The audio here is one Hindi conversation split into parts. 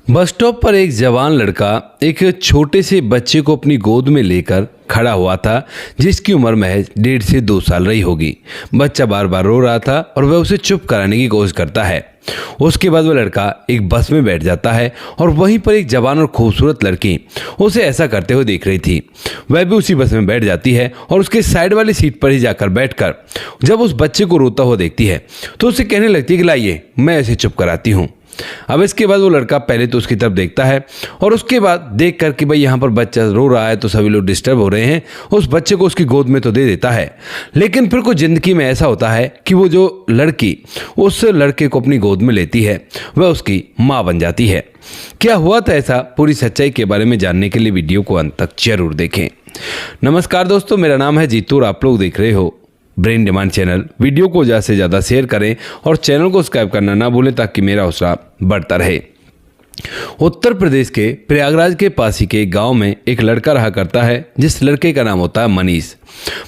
बस स्टॉप पर एक जवान लड़का एक छोटे से बच्चे को अपनी गोद में लेकर खड़ा हुआ था, जिसकी उम्र महज 1.5 से 2 साल रही होगी। बच्चा बार बार रो रहा था और वह उसे चुप कराने की कोशिश करता है। उसके बाद वह लड़का एक बस में बैठ जाता है और वहीं पर एक जवान और खूबसूरत लड़की उसे ऐसा करते हुए देख रही थी। वह भी उसी बस में बैठ जाती है और उसके साइड वाली सीट पर ही जाकर बैठकर जब उस बच्चे को रोता हुआ देखती है तो उसे कहने लगती है कि लाइए मैं ऐसे चुप कराती हूँ। अब इसके बाद वो लड़का पहले तो उसकी तरफ देखता है और उसके बाद देख कर कि भाई यहाँ पर बच्चा रो रहा है तो सभी लोग डिस्टर्ब हो रहे हैं, उस बच्चे को उसकी गोद में तो दे देता है। लेकिन फिर कुछ ज़िंदगी में ऐसा होता है कि वो जो लड़की उस लड़के को अपनी गोद में लेती है वह उसकी माँ बन जाती है। क्या हुआ था ऐसा, पूरी सच्चाई के बारे में जानने के लिए वीडियो को अंत तक जरूर देखें। नमस्कार दोस्तों, मेरा नाम है जीतू और आप लोग देख रहे हो ब्रेन डिमांड चैनल। वीडियो को ज़्यादा से ज़्यादा शेयर करें और चैनल को सब्सक्राइब करना ना भूलें ताकि मेरा हौसला बढ़ता रहे। उत्तर प्रदेश के प्रयागराज के पास ही के गांव में एक लड़का रहा करता है, जिस लड़के का नाम होता है मनीष।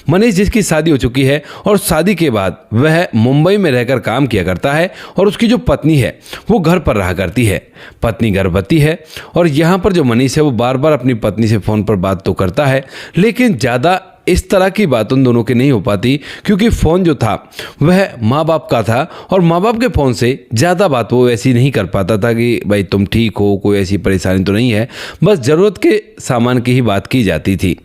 मनीष जिसकी शादी हो चुकी है और शादी के बाद वह मुंबई में रहकर काम किया करता है और उसकी जो पत्नी है वो घर पर रहा करती है। पत्नी गर्भवती है और यहाँ पर जो मनीष है वो बार बार अपनी पत्नी से फ़ोन पर बात तो करता है, लेकिन ज़्यादा इस तरह की बात उन दोनों की नहीं हो पाती, क्योंकि फ़ोन जो था वह माँ बाप का था और माँ बाप के फ़ोन से ज़्यादा बात वो ऐसी नहीं कर पाता था कि भाई तुम ठीक हो, कोई ऐसी परेशानी तो नहीं है, बस ज़रूरत के सामान की ही बात की जाती थी।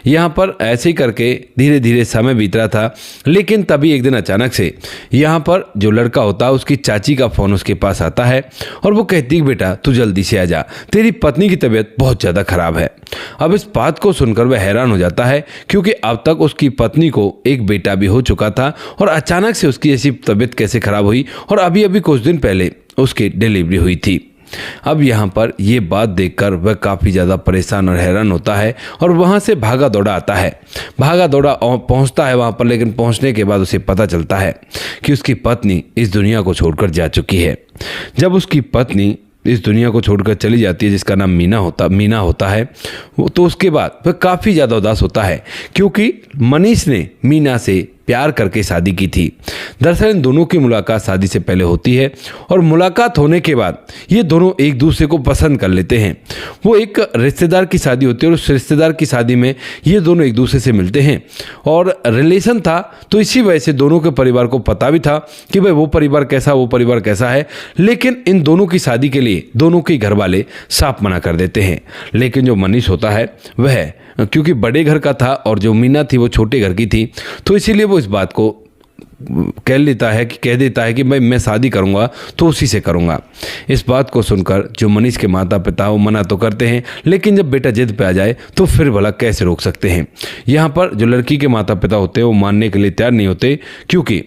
यहाँ पर ऐसे ही करके धीरे धीरे समय बीत रहा था, लेकिन तभी एक दिन अचानक से यहाँ पर जो लड़का होता है उसकी चाची का फ़ोन उसके पास आता है और वो कहती है बेटा तू जल्दी से आ जा, तेरी पत्नी की तबीयत बहुत ज़्यादा ख़राब है। अब इस बात को सुनकर वह हैरान हो जाता है, क्योंकि अब तक उसकी पत्नी को एक बेटा भी हो चुका था और अचानक से उसकी ऐसी तबीयत कैसे ख़राब हुई, और अभी अभी कुछ दिन पहले उसकी डिलीवरी हुई थी। अब यहाँ पर ये बात देखकर वह काफ़ी ज़्यादा परेशान और हैरान होता है और वहाँ से भागा दौड़ा आता है। भागा दौड़ा पहुँचता है वहाँ पर, लेकिन पहुँचने के बाद उसे पता चलता है कि उसकी पत्नी इस दुनिया को छोड़कर जा चुकी है। जब उसकी पत्नी इस दुनिया को छोड़कर चली जाती है, जिसका नाम मीना होता है, तो उसके बाद वह काफ़ी ज़्यादा उदास होता है, क्योंकि मनीष ने मीना से प्यार करके शादी की थी। दरअसल इन दोनों की मुलाकात शादी से पहले होती है और मुलाकात होने के बाद ये दोनों एक दूसरे को पसंद कर लेते हैं। वो एक रिश्तेदार की शादी होती है और उस रिश्तेदार की शादी में ये दोनों एक दूसरे से मिलते हैं और रिलेशन था, तो इसी वजह से दोनों के परिवार को पता भी था कि भाई वो परिवार कैसा है, लेकिन इन दोनों की शादी के लिए दोनों के घर वाले साफ मना कर देते हैं। लेकिन जो मनीष होता है वह क्योंकि बड़े घर का था और जो मीना थी वो छोटे घर की थी, तो इसीलिए वो इस बात को कह देता है कि भाई मैं शादी करूंगा तो उसी से करूंगा। इस बात को सुनकर जो मनीष के माता पिता वो मना तो करते हैं, लेकिन जब बेटा जिद पे आ जाए तो फिर भला कैसे रोक सकते हैं। यहाँ पर जो लड़की के माता पिता होते हैं वो मानने के लिए तैयार नहीं होते, क्योंकि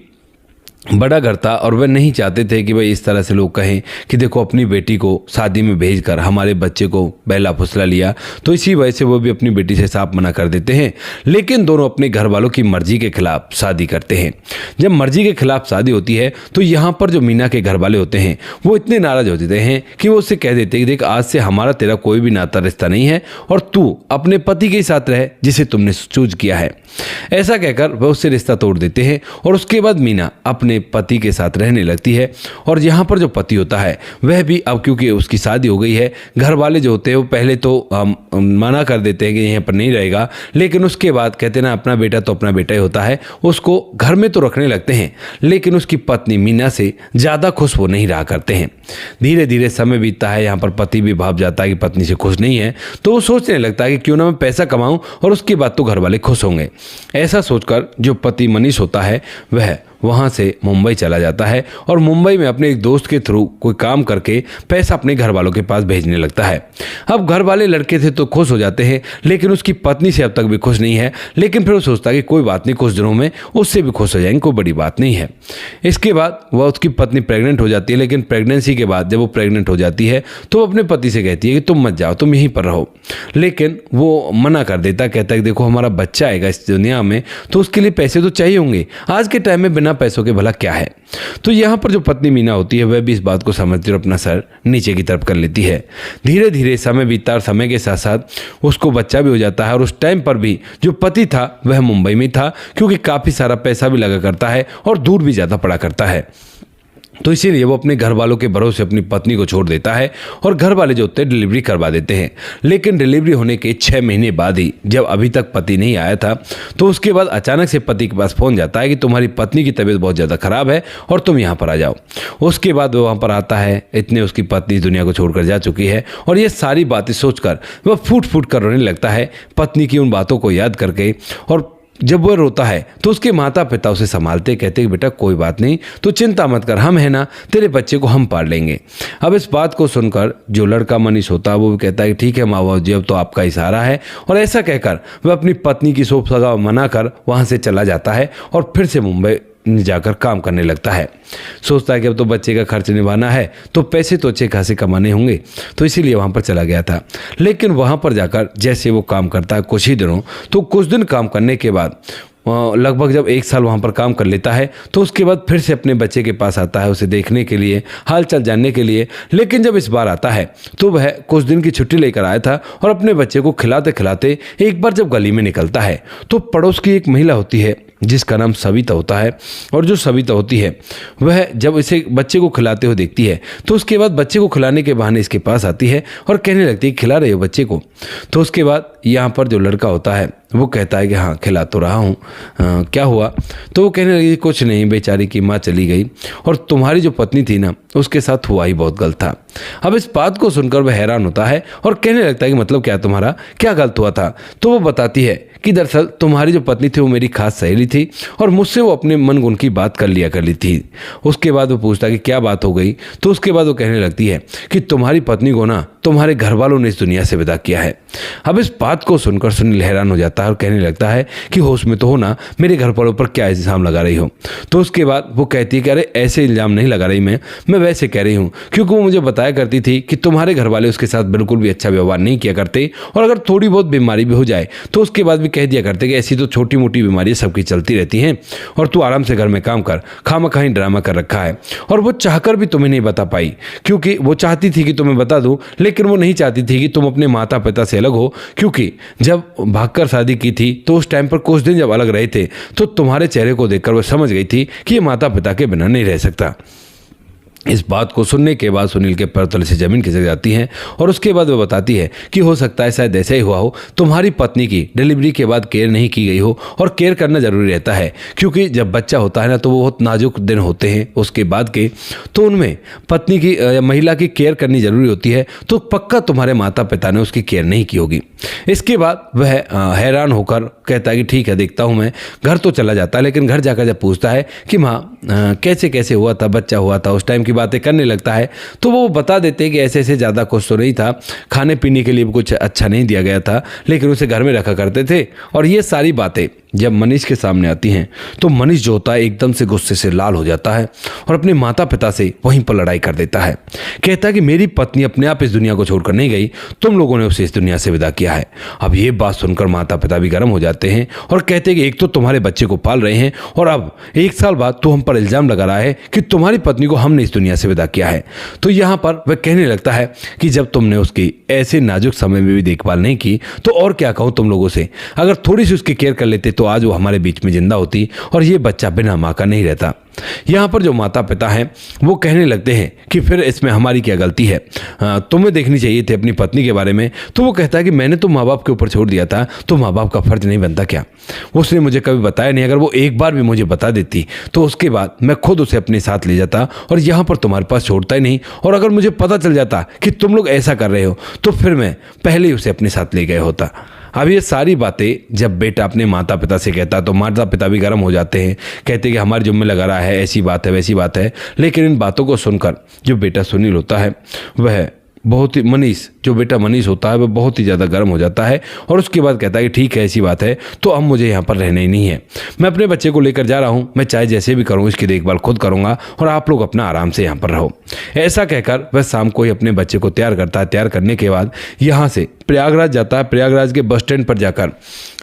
बड़ा घर था और वह नहीं चाहते थे कि भाई इस तरह से लोग कहें कि देखो अपनी बेटी को शादी में भेजकर हमारे बच्चे को बहला फुसला लिया, तो इसी वजह से वो भी अपनी बेटी से साफ मना कर देते हैं। लेकिन दोनों अपने घर वालों की मर्जी के खिलाफ शादी करते हैं। जब मर्जी के खिलाफ शादी होती है तो यहाँ पर जो मीना के घर वाले होते हैं वो इतने नाराज हो जाते हैं कि वो उससे कह देते हैं कि देख आज से हमारा तेरा कोई भी नाता रिश्ता नहीं है और तू अपने पति के साथ रह जिसे तुमने चूज किया है। ऐसा कहकर वह उससे रिश्ता तोड़ देते हैं और उसके बाद मीना अपने पति के साथ रहने लगती है। और यहाँ पर जो पति होता है वह भी अब क्योंकि उसकी शादी हो गई है, घर वाले जो होते हैं वो पहले तो मना कर देते हैं कि यहाँ पर नहीं रहेगा, लेकिन उसके बाद कहते ना अपना बेटा तो अपना बेटा ही होता है, उसको घर में तो रखने लगते हैं, लेकिन उसकी पत्नी मीना से ज़्यादा खुश वो नहीं रहा करते हैं। धीरे धीरे समय बीतता है, यहाँ पर पति भी भाप जाता है कि पत्नी से खुश नहीं है, तो वो सोचने लगता है कि क्यों ना मैं पैसा कमाऊँ और उसके बाद तो घर वाले खुश होंगे। ऐसा सोचकर जो पति मनीष होता है वह वहाँ से मुंबई चला जाता है और मुंबई में अपने एक दोस्त के थ्रू कोई काम करके पैसा अपने घर वालों के पास भेजने लगता है। अब घर वाले लड़के से तो खुश हो जाते हैं, लेकिन उसकी पत्नी से अब तक भी खुश नहीं है। लेकिन फिर वो सोचता है कि कोई बात नहीं, कुछ दिनों में उससे भी खुश हो जाएंगे, कोई बड़ी बात नहीं है। इसके बाद वह उसकी पत्नी प्रेग्नेंट हो जाती है, लेकिन प्रेगनेंसी के बाद जब वो प्रेग्नेंट हो जाती है तो अपने पति से कहती है कि तुम मत जाओ, तुम यहीं पर रहो, लेकिन वो मना कर देता, कहता है कि देखो हमारा बच्चा आएगा इस दुनिया में तो उसके लिए पैसे तो चाहिए होंगे, आज के टाइम में बिना पैसों के भला क्या है। तो यहाँ पर जो पत्नी मीना होती है वह भी इस बात को समझती है और अपना सर नीचे की तरफ कर लेती है। धीरे धीरे समय बीतता और समय के साथ साथ उसको बच्चा भी हो जाता है और उस टाइम पर भी जो पति था वह मुंबई में था, क्योंकि काफ़ी सारा पैसा भी लगा करता है और दूर भी ज़्यादा पड़ा करता है। तो इसीलिए वो अपने घर वालों के भरोसे अपनी पत्नी को छोड़ देता है और घर वाले जो होते हैं डिलीवरी करवा देते हैं। लेकिन डिलीवरी होने के 6 महीने बाद ही जब अभी तक पति नहीं आया था तो उसके बाद अचानक से पति के पास फोन जाता है कि तुम्हारी पत्नी की तबीयत बहुत ज़्यादा खराब है और तुम यहाँ पर आ जाओ। उसके बाद वो वहाँ पर आता है, इतने उसकी पत्नी दुनिया को छोड़कर जा चुकी है और ये सारी बातें सोचकर वह फूट फूट कर रोने लगता है पत्नी की उन बातों को याद करके। और जब वह रोता है तो उसके माता पिता उसे संभालते, कहते कि बेटा कोई बात नहीं, तो चिंता मत कर, हम है ना, तेरे बच्चे को हम पाल लेंगे। अब इस बात को सुनकर जो लड़का मनीष होता है वो भी कहता है कि ठीक है माँ बाप जी, अब तो आपका ही सहारा है। और ऐसा कहकर वह अपनी पत्नी की शोक सगा मनाकर वहाँ से चला जाता है और फिर से मुंबई जाकर काम करने लगता है। सोचता है कि अब तो बच्चे का खर्च निभाना है, तो पैसे तो अच्छे खासे कमाने होंगे, तो इसीलिए वहाँ पर चला गया था। लेकिन वहाँ पर जाकर जैसे वो काम करता है कुछ ही दिनों, तो कुछ दिन काम करने के बाद लगभग जब 1 साल वहाँ पर काम कर लेता है तो उसके बाद फिर से अपने बच्चे के पास आता है उसे देखने के लिए, हालचाल जानने के लिए। लेकिन जब इस बार आता है तो वह कुछ दिन की छुट्टी लेकर आया था और अपने बच्चे को खिलाते खिलाते एक बार जब गली में निकलता है तो पड़ोस की एक महिला होती है जिसका नाम सविता होता है। और जो सविता होती है वह जब इसे बच्चे को खिलाते हुए देखती है तो उसके बाद बच्चे को खिलाने के बहाने इसके पास आती है और कहने लगती है खिला रहे हो बच्चे को। तो उसके बाद यहाँ पर जो लड़का होता है वो कहता है कि हाँ खिला तो रहा हूँ, क्या हुआ? तो वो कहने लगी कुछ नहीं, बेचारी की माँ चली गई और तुम्हारी जो पत्नी थी ना उसके साथ हुआ ही बहुत गलत था। अब इस बात को सुनकर वह हैरान होता है और कहने लगता है कि मतलब क्या, तुम्हारा क्या गलत हुआ था? तो वो बताती है कि दरअसल तुम्हारी जो पत्नी थी वो मेरी खास सहेली थी और मुझसे वो अपने मन गुण की बात कर लिया करती थी। उसके बाद वो पूछता है कि क्या बात हो गई? तो उसके बाद वो कहने लगती है कि तुम्हारी पत्नी को ना तुम्हारे घर वालों ने इस दुनिया से विदा किया है। अब इस बात को सुनकर सुनील हैरान हो जाता है और कहने लगता है कि होश में तो हो ना, मेरे घर वालों पर क्या इल्ज़ाम लगा रही हो? तो उसके बाद वो कहती है कि अरे ऐसे इल्ज़ाम नहीं लगा रही, मैं वैसे कह रही हूँ क्योंकि वो मुझे बताया करती थी कि तुम्हारे घर वाले उसके साथ बिल्कुल भी अच्छा व्यवहार नहीं किया करते और अगर थोड़ी बहुत बीमारी भी हो जाए तो उसके बाद भी कह दिया करते कि ऐसी तो छोटी मोटी बीमारियां सबकी चलती रहती हैं और तू आराम से घर में काम कर, खामखा ही ड्रामा कर रखा है। और वो चाहकर भी तुम्हें नहीं बता पाई क्योंकि वो चाहती थी कि तुम्हें बता दूं, लेकिन वो नहीं चाहती थी कि तुम अपने माता पिता से अलग हो, क्योंकि जब भागकर शादी की थी तो उस टाइम पर कुछ दिन जब अलग रहे थे तो तुम्हारे चेहरे को देखकर वो समझ गई थी कि ये माता पिता के बिना नहीं रह सकता। इस बात को सुनने के बाद सुनील के पैर तले से जमीन खिसक जाती है और उसके बाद वो बताती है कि हो सकता है शायद ऐसा ही हुआ हो, तुम्हारी पत्नी की डिलीवरी के बाद केयर नहीं की गई हो और केयर करना जरूरी रहता है क्योंकि जब बच्चा होता है ना तो वो बहुत नाजुक दिन होते हैं उसके बाद के, तो उनमें पत्नी की महिला की केयर करनी जरूरी होती है। तो पक्का तुम्हारे माता पिता ने उसकी केयर नहीं की होगी। इसके बाद वह हैरान होकर कहता है कि ठीक है देखता हूँ मैं। घर तो चला जाता है लेकिन घर जाकर जब पूछता है कि माँ कैसे कैसे हुआ था, बच्चा हुआ था, उस टाइम की बातें करने लगता है तो वो बता देते हैं कि ऐसे ऐसे ज़्यादा कुछ तो नहीं था, खाने पीने के लिए भी कुछ अच्छा नहीं दिया गया था लेकिन उसे घर में रखा करते थे। और ये सारी बातें जब मनीष के सामने आती हैं तो मनीष जो होता है एकदम से गुस्से से लाल हो जाता है और अपने माता पिता से वहीं पर लड़ाई कर देता है। कहता है कि मेरी पत्नी अपने आप इस दुनिया को छोड़कर नहीं गई, तुम लोगों ने उसे इस दुनिया से विदा किया है। अब ये बात सुनकर माता पिता भी गर्म हो जाते हैं और कहते हैं कि एक तो तुम्हारे बच्चे को पाल रहे हैं और अब 1 साल बाद तो हम पर इल्ज़ाम लगा रहा है कि तुम्हारी पत्नी को हमने इस दुनिया से विदा किया है। तो यहाँ पर वह कहने लगता है कि जब तुमने उसकी ऐसे नाजुक समय में भी देखभाल नहीं की तो और क्या कहूँ तुम लोगों से, अगर थोड़ी सी उसकी केयर कर लेते तो आज वो हमारे बीच में जिंदा होती और ये बच्चा बिना माँ का नहीं रहता। यहाँ पर जो माता पिता हैं वो कहने लगते हैं कि फिर इसमें हमारी क्या गलती है, तुम्हें देखनी चाहिए थी अपनी पत्नी के बारे में। तो वो कहता है कि मैंने तो माँ बाप के ऊपर छोड़ दिया था, तो माँ बाप का फर्ज नहीं बनता क्या? उसने मुझे कभी बताया नहीं, अगर वो एक बार भी मुझे बता देती तो उसके बाद मैं खुद उसे अपने साथ ले जाता और यहाँ पर तुम्हारे पास छोड़ता ही नहीं। और अगर मुझे पता चल जाता कि तुम लोग ऐसा कर रहे हो तो फिर मैं पहले ही उसे अपने साथ ले गया होता। अब ये सारी बातें जब बेटा अपने माता पिता से कहता तो माता पिता भी गर्म हो जाते हैं, कहते कि हमारे जुम्मे लगा रहा है, ऐसी बात है वैसी बात है। लेकिन इन बातों को सुनकर जो बेटा सुनील होता है वह बहुत ही मनीष होता है वह बहुत ही ज़्यादा गर्म हो जाता है और उसके बाद कहता है कि ठीक है ऐसी बात है तो अब मुझे यहाँ पर रहना ही नहीं है, मैं अपने बच्चे को लेकर जा रहा हूँ, मैं चाहे जैसे भी करूँ इसकी देखभाल खुद करूँगा और आप लोग अपना आराम से यहाँ पर रहो। ऐसा कहकर वह शाम को ही अपने बच्चे को तैयार करता है। तैयार करने के बाद यहाँ से प्रयागराज जाता है। प्रयागराज के बस स्टैंड पर जाकर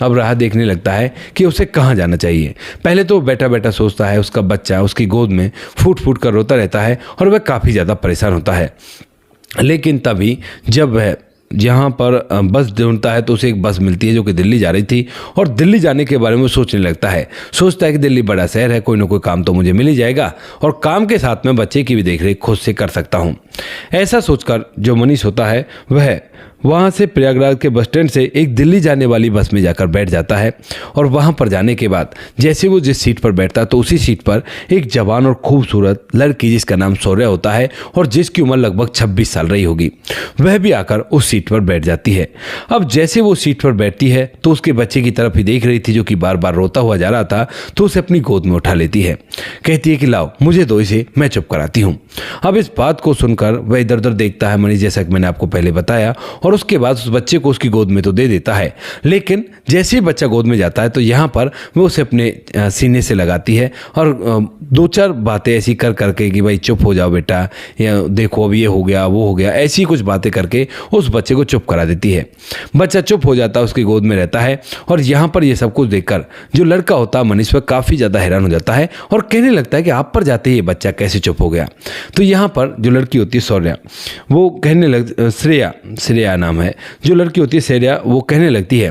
अब राह देखने लगता है कि उसे कहाँ जाना चाहिए। पहले तो बैठा बैठा सोचता है, उसका बच्चा उसकी गोद में फूट फूट कर रोता रहता है और वह काफ़ी ज़्यादा परेशान होता है। लेकिन तभी जब वह यहाँ पर बस ढूंढता है तो उसे एक बस मिलती है जो कि दिल्ली जा रही थी और दिल्ली जाने के बारे में वो सोचने लगता है। सोचता है कि दिल्ली बड़ा शहर है, कोई ना कोई काम तो मुझे मिल ही जाएगा और काम के साथ में बच्चे की भी देखरेख खुद से कर सकता हूँ। ऐसा सोचकर जो मनीष होता है वह वहाँ से प्रयागराज के बस स्टैंड से एक दिल्ली जाने वाली बस में जाकर बैठ जाता है और वहाँ पर जाने के बाद जैसे वो जिस सीट पर बैठता है तो उसी सीट पर एक जवान और खूबसूरत लड़की जिसका नाम शौर्या होता है और जिसकी उम्र लगभग 26 साल रही होगी, वह भी आकर उस सीट पर बैठ जाती है। अब जैसे वो सीट पर बैठती है तो उसके बच्चे की तरफ ही देख रही थी जो कि बार बार रोता हुआ जा रहा था, तो उसे अपनी गोद में उठा लेती है। कहती है कि लाओ मुझे दो इसे, मैं चुप कराती हूँ। अब इस बात को सुनकर वह इधर उधर देखता है मनीष, जैसा कि मैंने आपको पहले बताया, और उसके बाद उस बच्चे को उसकी गोद में तो दे देता है, लेकिन जैसे ही बच्चा गोद में जाता है तो यहाँ पर वो उसे अपने सीने से लगाती है और दो चार बातें ऐसी कर करके कि भाई चुप हो जाओ बेटा, या देखो अब ये हो गया वो हो गया, ऐसी कुछ बातें करके उस बच्चे को चुप करा देती है। बच्चा चुप हो जाता है, उसकी गोद में रहता है और यहाँ पर ये सब कुछ देखकर जो लड़का होता है मनीष वह काफ़ी ज़्यादा हैरान हो जाता है और कहने लगता है कि आप पर जाते ही ये बच्चा कैसे चुप हो गया। तो यहाँ पर जो लड़की होती है शौर्या, वो कहने लग श्रेया नाम है, जो लड़की होती है श्रेया, वो कहने लगती है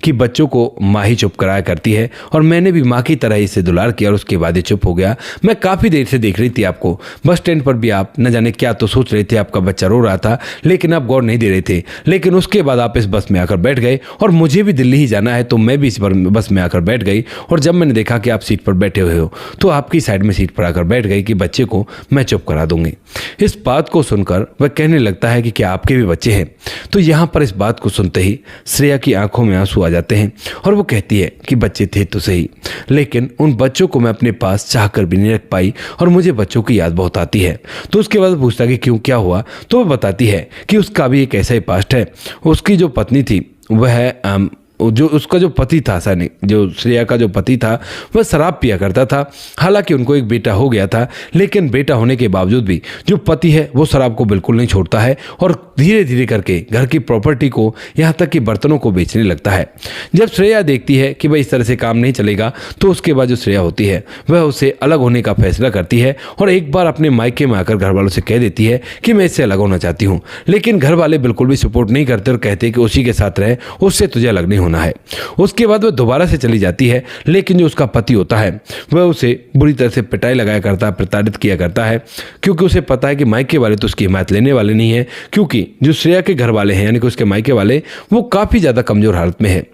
कि बच्चों को माँ ही चुप कराया करती है और मैंने भी माँ की तरह ही इसे दुलार किया और उसके बाद ही चुप हो गया। मैं काफ़ी देर से देख रही थी आपको, बस स्टैंड पर भी आप न जाने क्या तो सोच रहे थे, आपका बच्चा रो रहा था लेकिन आप गौर नहीं दे रहे थे, लेकिन उसके बाद आप इस बस में आकर बैठ गए और मुझे भी दिल्ली ही जाना है तो मैं भी इस बस में आकर बैठ गई और जब मैंने देखा कि आप सीट पर बैठे हुए हो तो आपकी साइड में सीट पर आकर बैठ गई कि बच्चे को मैं चुप करा दूंगी। इस बात को सुनकर वह कहने लगता है कि क्या आपके भी बच्चे हैं? तो यहाँ पर इस बात को सुनते ही श्रेया की आंखों में आंसू आ जाते हैं और वो कहती है कि बच्चे थे तो सही, लेकिन उन बच्चों को मैं अपने पास चाहकर भी नहीं रख पाई और मुझे बच्चों की याद बहुत आती है। तो उसके बाद पूछता कि क्यों, क्या हुआ? तो वो बताती है कि उसका भी एक ऐसा ही पास्ट है। उसकी जो पत्नी थी वह जो उसका जो पति था, सैनिक जो श्रेया का जो पति था, वह शराब पिया करता था। हालांकि उनको एक बेटा हो गया था, लेकिन बेटा होने के बावजूद भी जो पति है वो शराब को बिल्कुल नहीं छोड़ता है और धीरे धीरे करके घर की प्रॉपर्टी को, यहाँ तक कि बर्तनों को बेचने लगता है। जब श्रेया देखती है कि भाई इस तरह से काम नहीं चलेगा तो उसके बाद जो श्रेया होती है वह उससे अलग होने का फैसला करती है और एक बार अपने मायके में आकर घर वालों से कह देती है कि मैं इससे अलग होना चाहती हूँ, लेकिन घर वाले बिल्कुल भी सपोर्ट नहीं करते और कहते कि उसी के साथ रहे, उससे तुझे अलग नहीं होना है। उसके बाद वह दोबारा से चली जाती है, लेकिन जो उसका पति होता है वह उसे बुरी तरह से पिटाई लगाया करता है, प्रताड़ित किया करता है, क्योंकि उसे पता है कि मायके वाले तो उसकी हिमायत लेने वाले नहीं है, क्योंकि जो श्रेया के घर वाले हैं यानी कि उसके मायके वाले वो काफ़ी ज़्यादा कमज़ोर हालत में है,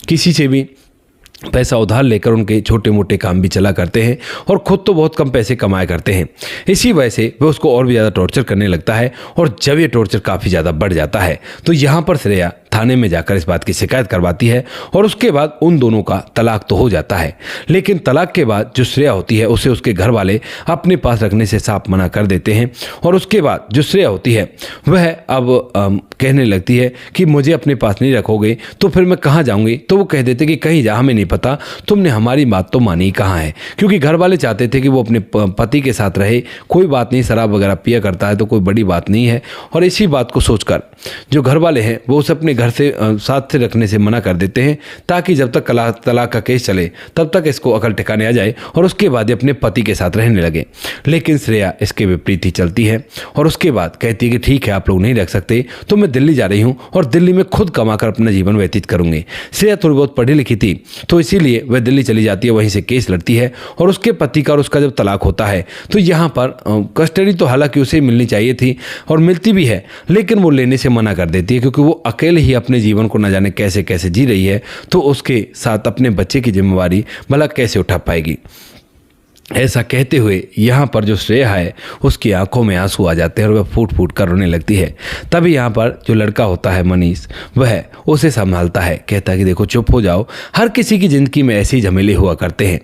किसी से भी पैसा उधार लेकर उनके छोटे मोटे काम भी चला करते हैं और खुद तो बहुत कम पैसे कमाया करते हैं। इसी वजह से वह उसको और भी ज़्यादा टॉर्चर करने लगता है और जब ये टॉर्चर काफ़ी ज़्यादा बढ़ जाता है तो यहाँ पर श्रेया थाने में जाकर इस बात की शिकायत करवाती है और उसके बाद उन दोनों का तलाक तो हो जाता है, लेकिन तलाक के बाद जो श्रेया होती है उसे उसके घर वाले अपने पास रखने से साफ मना कर देते हैं और उसके बाद जो श्रेया होती है वह अब कहने लगती है कि मुझे अपने पास नहीं रखोगे तो फिर मैं कहाँ जाऊँगी? तो वो कह देते कि कहीं जा, हमें नहीं पता, तुमने हमारी बात तो मानी कहाँ है, क्योंकि घर वाले चाहते थे कि वो अपने पति के साथ रहे, कोई बात नहीं, शराब वगैरह पिया करता है तो कोई बड़ी बात नहीं है। और इसी बात को सोचकर जो घर वाले हैं वो उसे अपने घर से साथ से रखने से मना कर देते हैं ताकि जब तक तलाक का केस चले तब तक इसको अकल ठिकाने आ जाए और उसके बाद अपने पति के साथ रहने लगे। लेकिन श्रेया इसके विपरीत ही चलती है और उसके बाद कहती है कि ठीक है आप लोग नहीं रख सकते तो मैं दिल्ली जा रही हूँ और दिल्ली में खुद कमाकर अपना जीवन व्यतीत करूंगी। श्रेया थोड़ी बहुत पढ़ी लिखी थी तो इसीलिए वह दिल्ली चली जाती है, वहीं से केस लड़ती है और उसके पति का और उसका जब तलाक होता है तो यहाँ पर कस्टडी तो हालांकि उसे मिलनी चाहिए थी और मिलती भी है, लेकिन वो लेने से मना कर देती है क्योंकि वो अकेले ही अपने जीवन को न जाने कैसे कैसे जी रही है, तो उसके साथ अपने बच्चे की जिम्मेवारी भला कैसे उठा पाएगी। ऐसा कहते हुए यहाँ पर जो श्रेया है उसकी आंखों में आंसू आ जाते हैं और वह फूट फूट कर रोने लगती है। तभी यहाँ पर जो लड़का होता है मनीष वह उसे संभालता है, कहता है कि देखो चुप हो जाओ, हर किसी की ज़िंदगी में ऐसे ही झमेले हुआ करते हैं।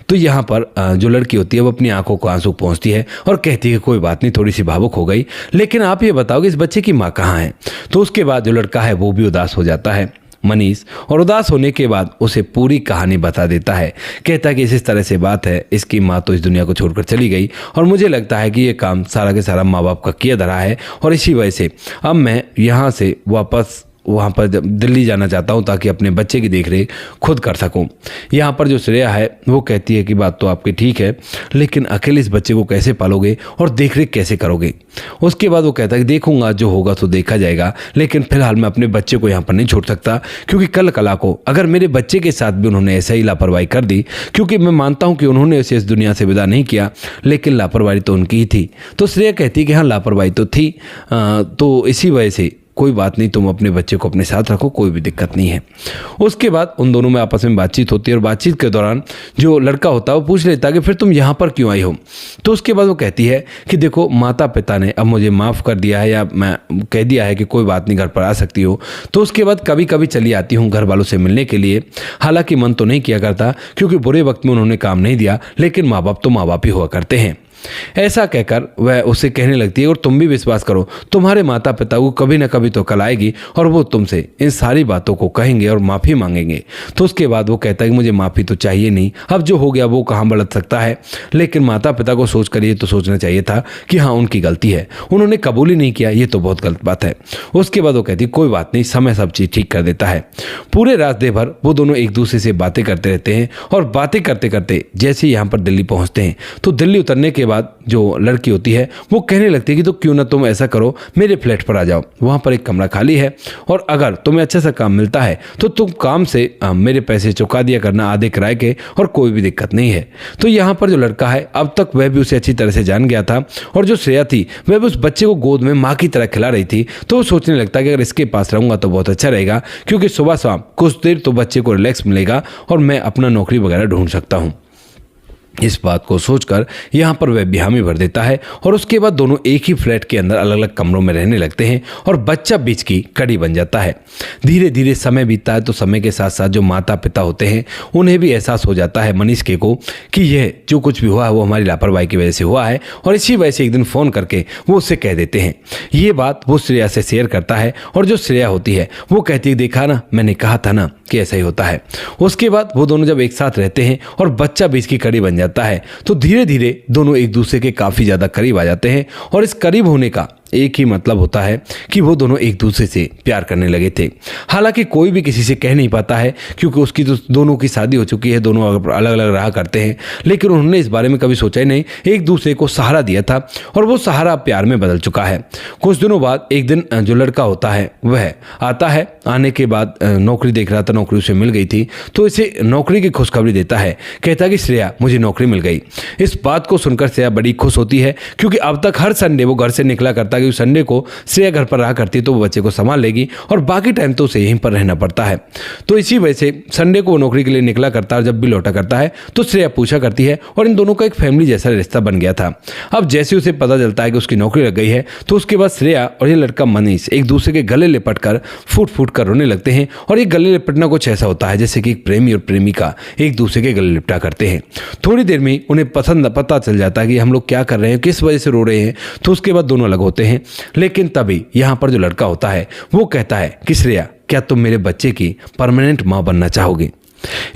तो यहाँ पर जो लड़की होती है वो अपनी आंखों को आंसू पहुँचती है और कहती है कोई बात नहीं, थोड़ी सी भावुक हो गई, लेकिन आप ये बताओ कि इस बच्चे की माँ कहाँ है? तो उसके बाद जो लड़का है वो भी उदास हो जाता है मनीष, और उदास होने के बाद उसे पूरी कहानी बता देता है। कहता है कि इस तरह से बात है, इसकी माँ तो इस दुनिया को छोड़कर चली गई और मुझे लगता है कि ये काम सारा के सारा माँ बाप का किया धरा है और इसी वजह से अब मैं यहाँ से वापस वहाँ पर दिल्ली जाना चाहता हूँ ताकि अपने बच्चे की देखरेख खुद कर सकूँ। यहाँ पर जो श्रेया है वो कहती है कि बात तो आपकी ठीक है, लेकिन अकेले इस बच्चे को कैसे पालोगे और देखरेख कैसे करोगे। उसके बाद वो कहता है कि देखूंगा, जो होगा तो देखा जाएगा, लेकिन फिलहाल मैं अपने बच्चे को यहाँ पर नहीं छोड़ सकता, क्योंकि कल कला को अगर मेरे बच्चे के साथ भी उन्होंने ऐसा ही लापरवाही कर दी, क्योंकि मैं मानता हूँ कि उन्होंने उसे इस दुनिया से विदा नहीं किया, लेकिन लापरवाही तो उनकी ही थी। तो श्रेया कहती है कि हाँ लापरवाही तो थी, तो इसी वजह से कोई बात नहीं, तुम अपने बच्चे को अपने साथ रखो, कोई भी दिक्कत नहीं है। उसके बाद उन दोनों में आपस में बातचीत होती है और बातचीत के दौरान जो लड़का होता है वो पूछ लेता है कि फिर तुम यहाँ पर क्यों आई हो। तो उसके बाद वो कहती है कि देखो माता पिता ने अब मुझे माफ़ कर दिया है, या मैं कह दिया है कि कोई बात नहीं, घर पर आ सकती हो। तो उसके बाद कभी कभी चली आती हूँ घर वालों से मिलने के लिए। हालांकि मन तो नहीं किया करता, क्योंकि बुरे वक्त में उन्होंने काम नहीं दिया, लेकिन माँ बाप तो माँ बाप ही हुआ करते हैं। ऐसा कहकर वह उसे कहने लगती है और तुम भी विश्वास करो, तुम्हारे माता पिता को कभी ना कभी तो कल आएगी और वो तुमसे इन सारी बातों को कहेंगे और माफ़ी मांगेंगे। तो उसके बाद वो कहता है कि मुझे माफ़ी तो चाहिए नहीं, अब जो हो गया वो कहाँ बढ़ सकता है। लेकिन माता पिता को सोच कर ये तो सोचना चाहिए था कि हाँ उनकी गलती है, उन्होंने कबूल ही नहीं किया, ये तो बहुत गलत बात है। उसके बाद वो कहती कोई बात नहीं, समय सब चीज़ ठीक कर देता है। पूरे रास्ते भर वो दोनों एक दूसरे से बातें करते रहते हैं और बातें करते करते जैसे यहाँ पर दिल्ली पहुँचते हैं तो दिल्ली उतरने के बाद जो लड़की होती है वो कहने लगती है कि तो क्यों ना तुम ऐसा करो, मेरे फ्लैट पर आ जाओ, वहाँ पर एक कमरा खाली है और अगर तुम्हें अच्छा सा काम मिलता है तो तुम काम से मेरे पैसे चुका दिया करना आधे किराए के, और कोई भी दिक्कत नहीं है। तो यहाँ पर जो लड़का है अब तक वह भी उसे अच्छी तरह से जान गया था, और जो श्रेया थी वह भी उस बच्चे को गोद में माँ की तरह खिला रही थी। तो वो सोचने लगता है कि अगर इसके पास रहूँगा तो बहुत अच्छा रहेगा, क्योंकि सुबह शाम कुछ देर तो बच्चे को रिलैक्स मिलेगा और मैं अपना नौकरी वगैरह ढूंढ सकता हूँ। इस बात को सोचकर यहाँ पर वह बेहामी भर देता है और उसके बाद दोनों एक ही फ्लैट के अंदर अलग अलग कमरों में रहने लगते हैं और बच्चा बीच की कड़ी बन जाता है। धीरे धीरे समय बीतता है तो समय के साथ साथ जो माता पिता होते हैं उन्हें भी एहसास हो जाता है मनीष को कि यह जो कुछ भी हुआ है वो हमारी लापरवाही की वजह से हुआ है, और इसी वजह से एक दिन फ़ोन करके वो उससे कह देते हैं। ये बात वो श्रेया से शेयर करता है और जो श्रेया होती है वो कहती है देखा ना, मैंने कहा था ना कि ऐसा ही होता है। उसके बाद वो दोनों जब एक साथ रहते हैं और बच्चा बीच की कड़ी बन जाता है तो धीरे धीरे दोनों एक दूसरे के काफ़ी ज़्यादा करीब आ जाते हैं, और इस करीब होने का एक ही मतलब होता है कि वो दोनों एक दूसरे से प्यार करने लगे थे। हालांकि कोई भी किसी से कह नहीं पाता है, क्योंकि उसकी तो दोनों की शादी हो चुकी है, दोनों अलग अलग रहा करते हैं, लेकिन उन्होंने इस बारे में कभी सोचा ही नहीं, एक दूसरे को सहारा दिया था और वो सहारा प्यार में बदल चुका है। कुछ दिनों बाद एक दिन जो लड़का होता है वह आता है, आने के बाद नौकरी देख रहा था, नौकरी उसे मिल गई थी, तो इसे नौकरी की खुशखबरी देता है। कहता है कि श्रेया मुझे नौकरी मिल गई। इस बात को सुनकर श्रेया बड़ी खुश होती है, क्योंकि अब तक हर संडे वो घर से निकला करता कि संडे को श्रेया घर पर रहा करती तो वो बच्चे को संभाल लेगी और बाकी टाइम तो उसे यहीं पर रहना पड़ता है। तो इसी वजह से संडे को वो नौकरी के लिए निकला करता है और जब भी लौटा करता है तो श्रेया पूछा करती है, और इन दोनों का एक फैमिली जैसा रिश्ता बन गया था। अब जैसे उसे पता चलता है कि उसकी नौकरी लग गई है तो उसके बाद श्रेया और ये लड़का मनीष एक दूसरे के गले लिपट कर फूट फूट कर रोने लगते हैं, और ये गले लिपटना कुछ ऐसा होता है जैसे कि एक प्रेमी और प्रेमिका एक दूसरे के गले लिपटा करते हैं। थोड़ी देर में उन्हें पता चल जाता है कि हम लोग क्या कर रहे हैं, किस वजह से रो रहे हैं, तो उसके बाद दोनों अलग होते हैं। लेकिन तभी यहाँ पर जो लड़का होता है वो कहता है कि श्रेया क्या तुम मेरे बच्चे की परमानेंट माँ बनना चाहोगे।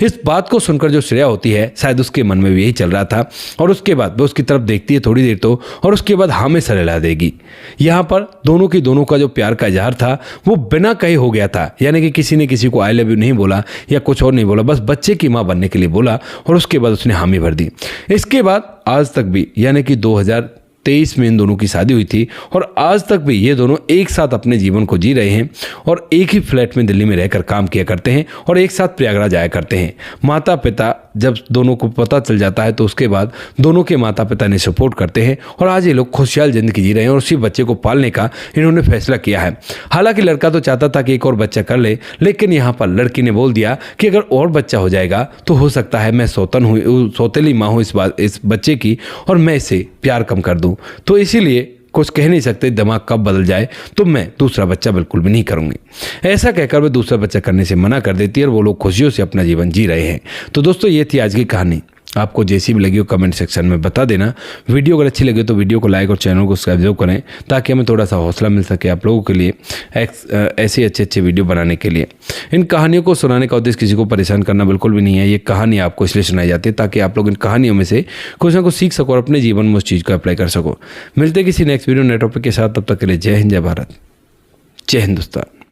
इस बात को सुनकर जो श्रेया होती है शायद उसके मन में भी यही चल रहा था, और उसके बाद वो उसकी तरफ देखती है थोड़ी देर तो, और उसके बाद हाँ में सर हिला देगी। यहाँ पर दोनों का जो प्यार का इजहार था वो बिना कहे हो गया था, यानी कि किसी ने किसी को आई लव यू नहीं बोला या कुछ और नहीं बोला, बस बच्चे की माँ बनने के लिए बोला और उसके बाद उसने हामी भर दी। इसके बाद आज तक भी यानी कि 2023 में इन दोनों की शादी हुई थी, और आज तक भी ये दोनों एक साथ अपने जीवन को जी रहे हैं और एक ही फ्लैट में दिल्ली में रहकर काम किया करते हैं और एक साथ प्रयागराज जाया करते हैं। माता पिता जब दोनों को पता चल जाता है तो उसके बाद दोनों के माता पिता ने सपोर्ट करते हैं और आज ये लोग खुशहाल जिंदगी जी रहे हैं और उसी बच्चे को पालने का इन्होंने फैसला किया है। हालांकि लड़का तो चाहता था कि एक और बच्चा कर ले, लेकिन यहाँ पर लड़की ने बोल दिया कि अगर और बच्चा हो जाएगा तो हो सकता है मैं सौतेली माँ हूँ इस बच्चे की और मैं इसे प्यार कम कर दूँ, तो इसीलिए कुछ कह नहीं सकते, दिमाग कब बदल जाए, तो मैं दूसरा बच्चा बिल्कुल भी नहीं करूंगी। ऐसा कहकर वे दूसरा बच्चा करने से मना कर देती है और वो लोग खुशियों से अपना जीवन जी रहे हैं। तो दोस्तों ये थी आज की कहानी। आपको जैसी भी लगी हो कमेंट सेक्शन में बता देना। वीडियो अगर अच्छी लगे तो वीडियो को लाइक और चैनल को सब्सक्राइब करें ताकि हमें थोड़ा सा हौसला मिल सके आप लोगों के लिए ऐसे अच्छे वीडियो बनाने के लिए। इन कहानियों को सुनाने का उद्देश्य किसी को परेशान करना बिल्कुल भी नहीं है। ये कहानी आपको इसलिए सुनाई जाती है ताकि आप लोग इन कहानियों में से कुछ ना कुछ सीख सको और अपने जीवन में उस चीज़ को अप्लाई कर सको। मिलते किसी नेक्स्ट वीडियो नए टॉपिक के साथ, तब तक के लिए जय हिंद, जय भारत, जय हिंदुस्तान।